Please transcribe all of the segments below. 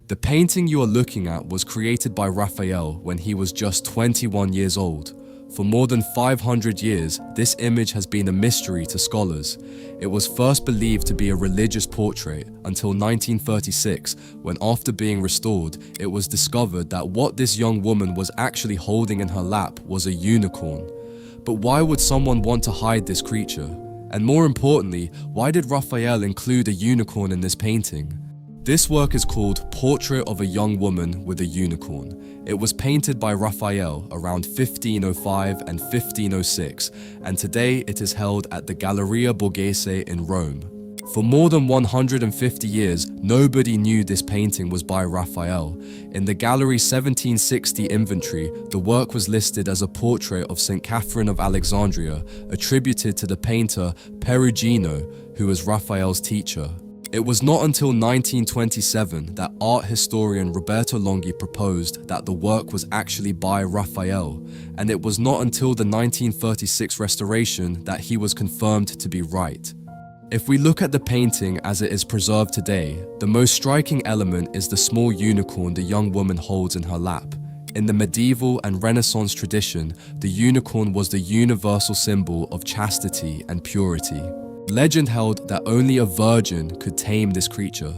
The painting you are looking at was created by Raphael when he was just 21 years old. For more than 500 years, this image has been a mystery to scholars. It was first believed to be a religious portrait until 1936, when after being restored, it was discovered that what this young woman was actually holding in her lap was a unicorn. But why would someone want to hide this creature? And more importantly, why did Raphael include a unicorn in this painting? This work is called Portrait of a Young Woman with a Unicorn. It was painted by Raphael around 1505 and 1506, and today it is held at the Galleria Borghese in Rome. For more than 150 years, nobody knew this painting was by Raphael. In the Gallery's 1760 inventory, the work was listed as a portrait of St. Catherine of Alexandria, attributed to the painter Perugino, who was Raphael's teacher. It was not until 1927 that art historian Roberto Longhi proposed that the work was actually by Raphael, and it was not until the 1936 restoration that he was confirmed to be right. If we look at the painting as it is preserved today, the most striking element is the small unicorn the young woman holds in her lap. In the medieval and Renaissance tradition, the unicorn was the universal symbol of chastity and purity. Legend held that only a virgin could tame this creature,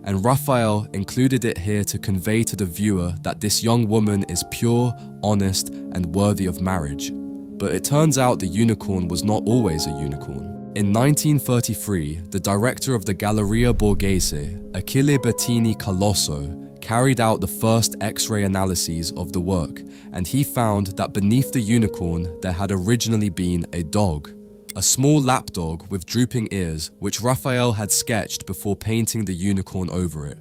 and Raphael included it here to convey to the viewer that this young woman is pure, honest, and worthy of marriage. But it turns out the unicorn was not always a unicorn. In 1933, the director of the Galleria Borghese, Achille Bettini Colosso, carried out the first X-ray analyses of the work, and he found that beneath the unicorn there had originally been a dog. A small lapdog with drooping ears, which Raphael had sketched before painting the unicorn over it.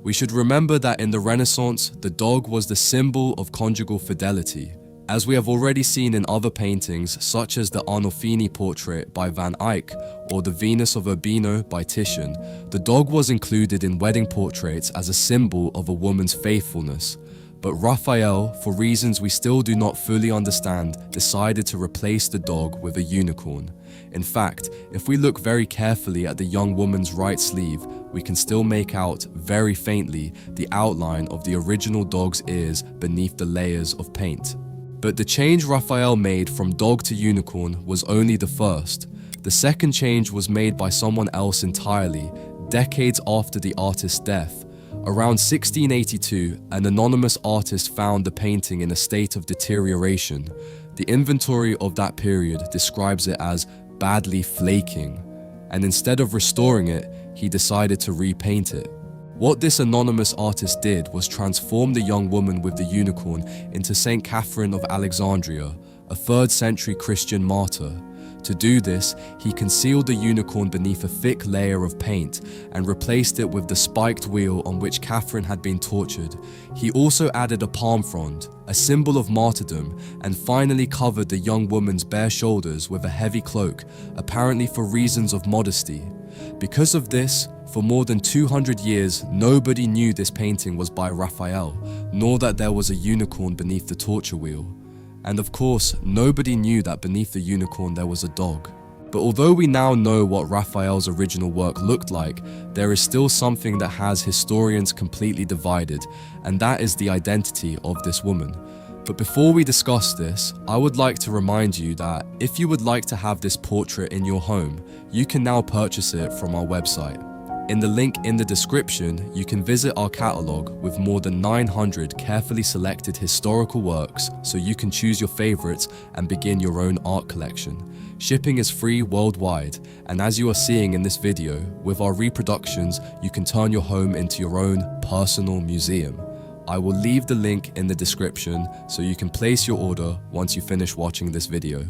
We should remember that in the Renaissance, the dog was the symbol of conjugal fidelity. As we have already seen in other paintings, such as the Arnolfini portrait by Van Eyck or the Venus of Urbino by Titian, the dog was included in wedding portraits as a symbol of a woman's faithfulness. But Raphael, for reasons we still do not fully understand, decided to replace the dog with a unicorn. In fact, if we look very carefully at the young woman's right sleeve, we can still make out, very faintly, the outline of the original dog's ears beneath the layers of paint. But the change Raphael made from dog to unicorn was only the first. The second change was made by someone else entirely, decades after the artist's death. Around 1682, an anonymous artist found the painting in a state of deterioration. The inventory of that period describes it as badly flaking, and instead of restoring it, he decided to repaint it. What this anonymous artist did was transform the young woman with the unicorn into St. Catherine of Alexandria, a 3rd century Christian martyr. To do this, he concealed the unicorn beneath a thick layer of paint and replaced it with the spiked wheel on which Catherine had been tortured. He also added a palm frond, a symbol of martyrdom, and finally covered the young woman's bare shoulders with a heavy cloak, apparently for reasons of modesty. Because of this, for more than 200 years, nobody knew this painting was by Raphael, nor that there was a unicorn beneath the torture wheel. And of course, nobody knew that beneath the unicorn there was a dog. But although we now know what Raphael's original work looked like, there is still something that has historians completely divided, and that is the identity of this woman. But before we discuss this, I would like to remind you that if you would like to have this portrait in your home, you can now purchase it from our website. In the link in the description, you can visit our catalogue with more than 900 carefully selected historical works, so you can choose your favourites and begin your own art collection. Shipping is free worldwide, and as you are seeing in this video, with our reproductions, you can turn your home into your own personal museum. I will leave the link in the description so you can place your order once you finish watching this video.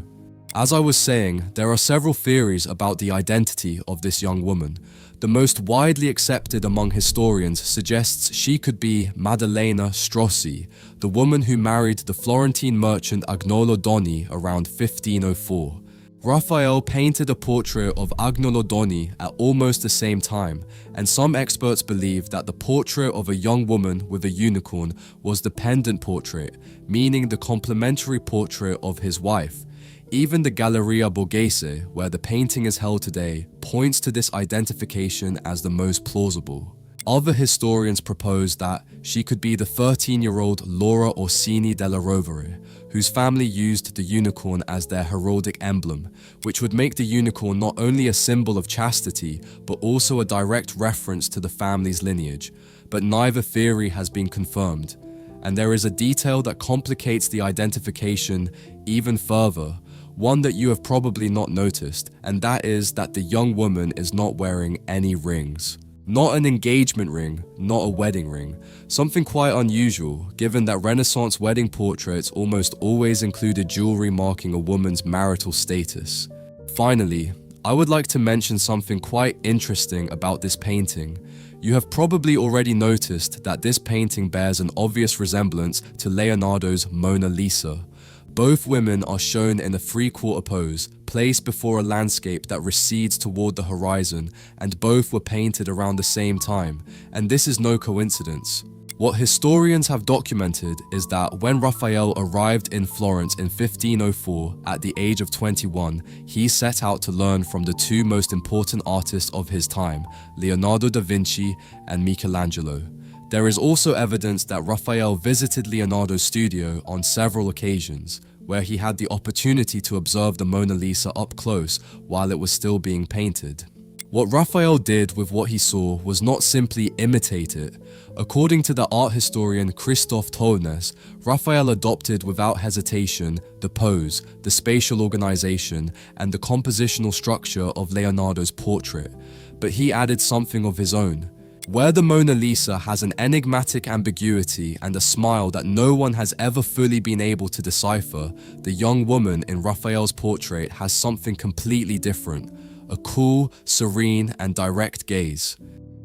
As I was saying, there are several theories about the identity of this young woman. The most widely accepted among historians suggests she could be Maddalena Strozzi, the woman who married the Florentine merchant Agnolo Doni around 1504. Raphael painted a portrait of Agnolo Doni at almost the same time, and some experts believe that the portrait of a young woman with a unicorn was the pendant portrait, meaning the complementary portrait of his wife. Even the Galleria Borghese, where the painting is held today, points to this identification as the most plausible. Other historians propose that she could be the 13-year-old Laura Orsini della Rovere, whose family used the unicorn as their heraldic emblem, which would make the unicorn not only a symbol of chastity, but also a direct reference to the family's lineage. But neither theory has been confirmed, and there is a detail that complicates the identification even further, one that you have probably not noticed, and that is that the young woman is not wearing any rings. Not an engagement ring, not a wedding ring. Something quite unusual, given that Renaissance wedding portraits almost always included jewelry marking a woman's marital status. Finally, I would like to mention something quite interesting about this painting. You have probably already noticed that this painting bears an obvious resemblance to Leonardo's Mona Lisa. Both women are shown in a three-quarter pose, placed before a landscape that recedes toward the horizon, and both were painted around the same time, and this is no coincidence. What historians have documented is that when Raphael arrived in Florence in 1504, at the age of 21, he set out to learn from the two most important artists of his time, Leonardo da Vinci and Michelangelo. There is also evidence that Raphael visited Leonardo's studio on several occasions, where he had the opportunity to observe the Mona Lisa up close while it was still being painted. What Raphael did with what he saw was not simply imitate it. According to the art historian Christoph Tollnes, Raphael adopted without hesitation the pose, the spatial organization, and the compositional structure of Leonardo's portrait, but he added something of his own. Where the Mona Lisa has an enigmatic ambiguity and a smile that no one has ever fully been able to decipher, the young woman in Raphael's portrait has something completely different, a cool, serene, and direct gaze.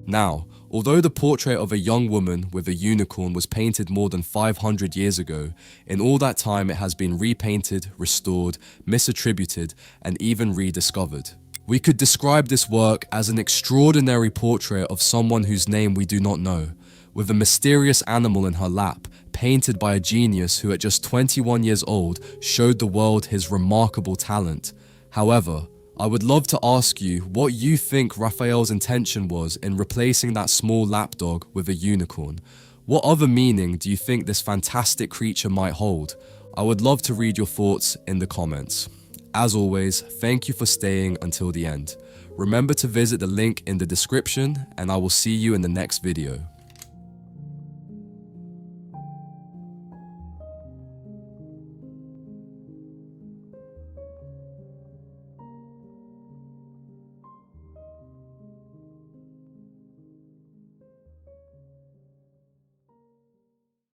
Now, although the portrait of a young woman with a unicorn was painted more than 500 years ago, in all that time it has been repainted, restored, misattributed, and even rediscovered. We could describe this work as an extraordinary portrait of someone whose name we do not know, with a mysterious animal in her lap, painted by a genius who at just 21 years old showed the world his remarkable talent. However, I would love to ask you what you think Raphael's intention was in replacing that small lapdog with a unicorn. What other meaning do you think this fantastic creature might hold? I would love to read your thoughts in the comments. As always, thank you for staying until the end. Remember to visit the link in the description, and I will see you in the next video.